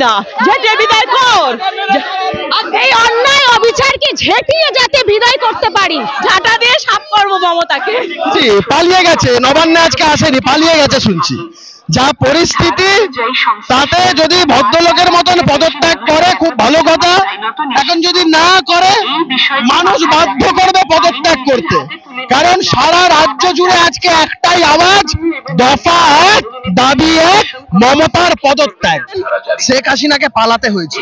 না, ঝেঁটিয়ে বিদায় কর। এই অন্যায় অবিচারকে ঝেঁটিয়ে যাতে বিদায় করতে পারি, ঝাঁটা দিয়ে সাফ করবো মমতাকে। পালিয়ে গেছে, নবান্নে আজকে আসেনি, পালিয়ে গেছে শুনছি। যা পরিস্থিতি, তাতে যদি ভদ্রলোকের মতন পদত্যাগ করে খুব ভালো কথা, এখন যদি না করে মানুষ বাধ্য করবে পদত্যাগ করতে। কারণ সারা রাজ্য জুড়ে আজকে একটাই আওয়াজ, দফা এক, দাবি এক, মমতার পদত্যাগ। শেখ হাসিনাকে পালাতে হয়েছে,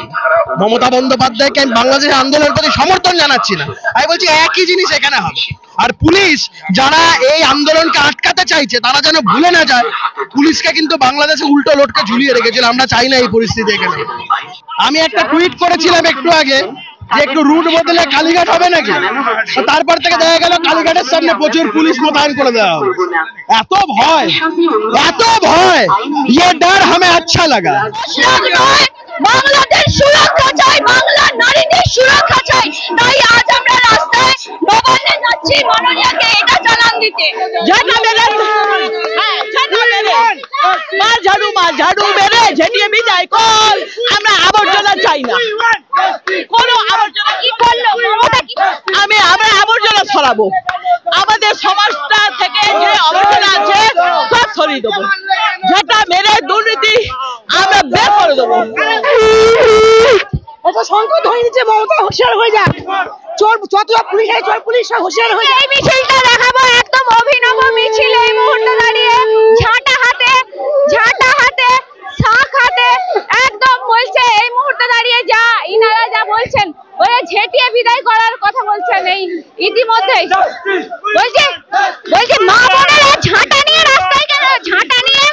মমতা বন্দ্যোপাধ্যায়কে আমি বাংলাদেশের আন্দোলনের প্রতি সমর্থন জানাচ্ছি না, আমি বলছি একই জিনিস এখানে হবে। আর পুলিশ যারা এই আন্দোলনকে আটকাতে চাইছে তারা যেন ভুলে না যায়, পুলিশকে কিন্তু বাংলাদেশে উল্টো লোটকে ঝুলিয়ে রেখেছিল। আমরা চাই না এই পরিস্থিতি এখানে। আমি একটা টুইট করেছিলাম একটু আগে যে একটু রুট বদলে কালীঘাট হবে নাকি, তারপর থেকে দেখা গেল কালীঘাটের সামনে প্রচুর পুলিশ মোতায়েন করে দেওয়া হবে। এত ভয়, এত ভয়, ये डर हमें अच्छा लगा। বাংলাদেশ সুরক্ষা চাই, বাংলা নারীদের সুরক্ষা চাই, তাই আজ আমরা রাস্তায় নবান্নে যাচ্ছি মাননীয়কে এটা জানান দিতে। ঝাড়ু মেরে ঝেঁটিয়ে বিদায় কর। আমরা আবর্জনা চাই না, কোনো আবর্জনা। কি করলো আমরা আবর্জনা ছড়াবো, আমাদের সমাজটা থেকে যে আবর্জনা আছে সব ছড়িয়ে দেবো, যেটা মেরে দুর্নীতি আমরা বের করে দেবো। এটা সংকট হয়ে গেছে, মমতা হুঁশিয়ার হয়ে যায়, চোর যতটা পুলিশ আছে চোর পুলিশ হুঁশিয়ার হয়ে যায়। এই মিছিলটা দেখাবো একদম অভিনব মিছিল, এই মুহূর্তে দাঁড়িয়ে ঝাঁটা হাতে শাঁখ হাতে একদম বলছে, এই মুহূর্তে দাঁড়িয়ে যা ইনারা যা বলছেন ওই ঝেঁটিয়ে বিদায় করার কথা বলছেন। এই ইতিমধ্যেই বলছে মা বোনেরা ঝাঁটা নিয়ে রাস্তায় কেন, ঝাঁটা নিয়ে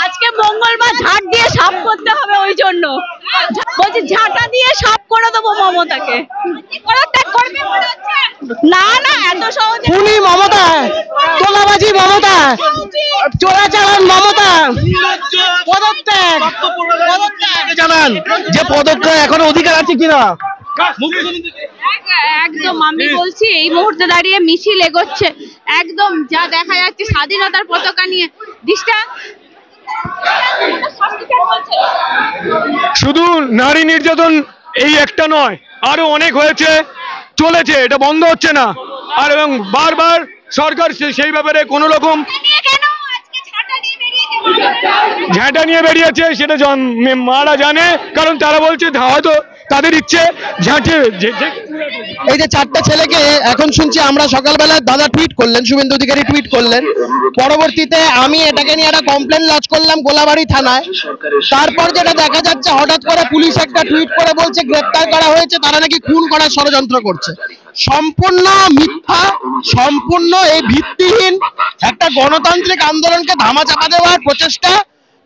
আজকে মঙ্গলবার ঝাঁট দিয়ে সাফ করতে হবে, ওই জন্য বলছি ঝাঁটা দিয়ে সাফ করে দেবো মমতাকে। না না, এত সহজে খুনি মমতা, তোলাবাজি মমতা, চোরাচালান মমতা, পদত্যাগ জানান যে পদত্যাগ এখনো অধিকার আছে কিনা। একদম আমি বলছি এই মুহূর্তে দাঁড়িয়ে মিছিল এগোচ্ছে, একদম যা দেখা যাচ্ছে স্বাধীনতার পতাকা নিয়ে দিশটা। শুধু নারী নির্যাতন এই একটা নয়, আরো অনেক হয়েছে, চলেছে, এটা বন্ধ হচ্ছে না। আর এবং বারবার সরকার সেই ব্যাপারে কোনো রকম ঝাঁটা নিয়ে বেরিয়েছে সেটা মারা জানে, কারণ তারা বলছে হয়তো তাদের ইচ্ছে ঝাঁটে। এই যে চারটা ছেলেকে এখন শুনছি, আমরা সকালবেলা দাদা টুইট করলেন, শুভেন্দু অধিকারী টুইট করলেন, পরবর্তীতে আমি এটাকে নিয়ে একটা কমপ্লেন লজ করলাম গোলাবাড়ি থানায়। তারপর যেটা দেখা যাচ্ছে, হঠাৎ করে পুলিশ একটা টুইট করে বলছে গ্রেপ্তার করা হয়েছে, তারা নাকি খুন করার ষড়যন্ত্র করছে। সম্পূর্ণ মিথ্যা, সম্পূর্ণ এই ভিত্তিহীন একটা গণতান্ত্রিক আন্দোলনকে ধামাচাপা দেওয়ার প্রচেষ্টা।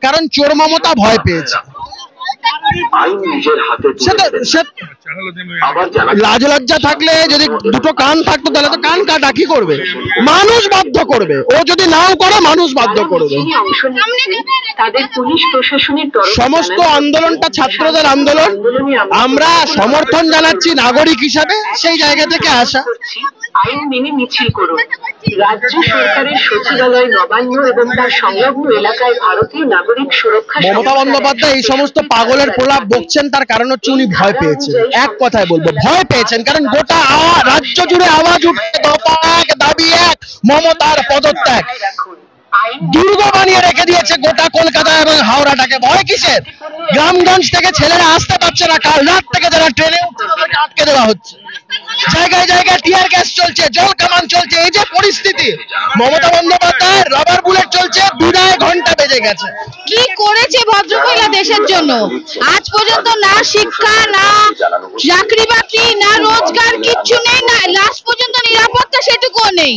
কারণ চোর মমতা ভয় পেয়েছে। লাজ লজ্জা থাকলে, যদি দুটো কান থাকতো তাহলে তো কান কাটা কি করবে, মানুষ বাধ্য করবে, ও যদি নাও করে মানুষ বাধ্য করবে। সমস্ত আন্দোলনটা ছাত্রদের আন্দোলন, আমরা সমর্থন জানাচ্ছি নাগরিক হিসাবে, সেই জায়গা থেকে আসা। আইন মেনে মিছিল করুন। রাজ্য সরকারের সচিবালয় নবান্ন এবং তার সংলগ্ন এলাকায় ভারতীয় নাগরিক সুরক্ষা। মমতা বন্দ্যোপাধ্যায় এই সমস্ত পাগলের প্রলাপ বকছেন, তার কারণ হচ্ছে উনি ভয় পেয়েছেন। এক কথায় বলবো, ভয় পেয়েছেন, কারণ গোটা রাজ্য জুড়ে আওয়াজ উঠছে দফা এক, দাবি এক, মমতার পদত্যাগ। দুর্গ বানিয়ে রেখে দিয়েছে গোটা কলকাতা এবং হাওড়াটাকে। ভয় কিসের? গ্রামগঞ্জ থেকে ছেলেরা আসতে পারছে না, কাল রাত থেকে যারা ট্রেনে উঠছে তাদেরকে আটকে দেওয়া হচ্ছে, জায়গায় জায়গায় টিয়ার গ্যাস চলছে, জল কামান চলছে। এই যে পরিস্থিতি, মমতা বন্দ্যোপাধ্যায় রাবার বুলেট চলছে, বিদায় ঘন্টা বেজে গেছে। কি করেছে ভদ্রমহিলা দেশের জন্য? আজ পর্যন্ত না শিক্ষা, না চাকরি বাকরি, না রোজগার, কিচ্ছু নেই, না লাস্ট পর্যন্ত নিরাপত্তা সেটুকুও নেই।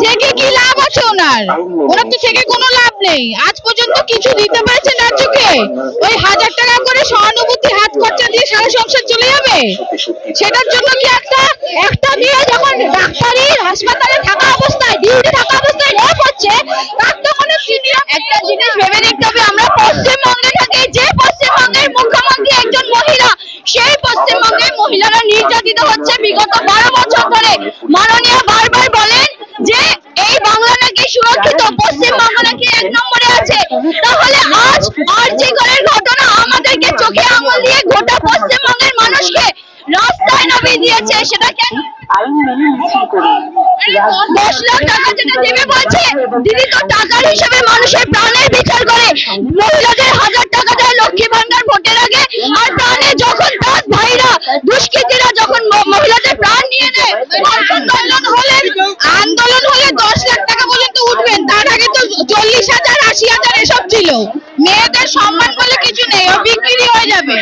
থেকে কি লাভ আছে ওনার? ওনার তো থেকে কোনো লাভ নেই। আজ পর্যন্ত কিছু দিতে পারছেন রাজ্যকে? ওই 1000 টাকা করে সহানুভূতি হাত খরচা দিয়ে সারা সংসার চলে যাবে? সেটার জন্য কি একটা দিয়ে যখন ডাক্তারি হাসপাতালে থাকা অবস্থায়, ডিউটি থাকা অবস্থায় না পড়ছে, তার তো কোনো একটা জিনিস ভেবে দেখতে হবে, আমরা পশ্চিমবঙ্গে থাকি, যে পশ্চিমবঙ্গের মুখ্যমন্ত্রী একজন মহিলা, সেই পশ্চিমবঙ্গে মহিলারা নির্যাতিত হচ্ছে বিগত 12 বছর ধরে। মাননীয় বারবার বলেন যে এই বাংলা নাকি সুরক্ষিত, পশ্চিমবঙ্গ নাকি 1 নম্বরে আছে। তাহলে আজ আরজি করের ঘটনা আমাদের হয়েছে সেটা কেন? আইন মেনে মিছিল করুন। 10 লাখ টাকা যেটা দেবে বলছে, দিদি তো টাকার হিসেবে মানুষের প্রাণের বিচার করে। মহিলাদের 1000 টাকা দেয় লক্ষ্মী ভান্ডার ভোটের আগে, আর প্রাণে যখন তার ভাইরা দুষ্কৃতীরা যখন মহিলাদের প্রাণ নিয়ে নেয়, আন্দোলন হলে 10 লাখ টাকা পর্যন্ত উঠবেন। তার আগে তো 40,000 80,000 এসব ছিল। মেয়েদের সম্মান বলে কিছু নেই, ও বিক্রি হয়ে যাবে।